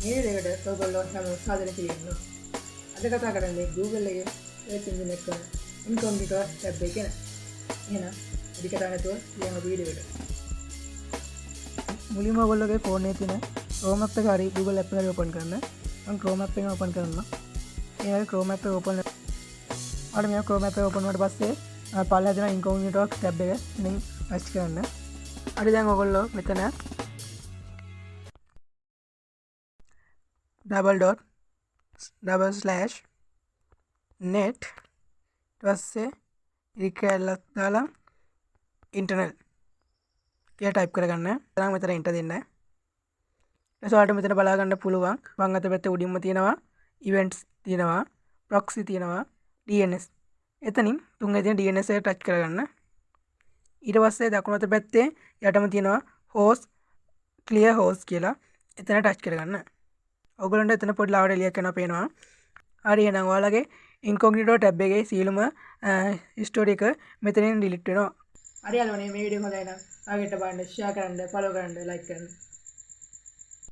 මේ විදිහට ඔයගොල්ලෝ හැමෝම සාදනය තියෙනවා. අද කතා කරන්නේ Google එකේ search engine එක incognito tab එක ගැන. එහෙනම් වැඩි කතා නැතුව යමු වීඩියෝ එකට. මුලින්ම ඔයගොල්ලෝගේ ෆෝන් එකේ තියෙන Chrome app එක හරි Google app එක හරි open කරන්න. මම Chrome app එක open කරනවා. ඒ වගේ Chrome app එක open අර මේ Chrome app එක open වුණාට පස්සේ පල්ලෙහා තියෙන incognito tab එක ඉතින් press කරන්න. හරි දැන් ඔයගොල්ලෝ මෙතන $/net ඊපස්සේ ඉරිකැලක් දාලා ඉන්ටර්නල් කියලා ටයිප් කරගන්න. දැන් මෙතන එන්ටර් දෙන්න. ඊට පස්සේ මෙතන බලා ගන්න පුළුවන් වම් අත පැත්තේ උඩින්ම තියෙනවා ඉවෙන්ට්ස් තියෙනවා ප්‍රොක්සි තියෙනවා DNS. එතනින් තුන්වෙනි තියෙන DNS එක ටච් කරගන්න. ඊට පස්සේ දකුණු අත පැත්තේ යටම තියෙනවා host clear host කියලා. එතන ටච් කරගන්න. ඔයගොල්ලන්ට එතන පොඩි ලාවට එළියක් යනවා පේනවා. හරි එහෙනම් ඔයාලගේ incognito tab එකේ සියලුම history එක මෙතනින් delete වෙනවා. හරි යාළුවනේ මේ වීඩියෝ හොඳයි නම් ආයෙත් බලන්න, share කරන්න, follow කරන්න, like කරන්න.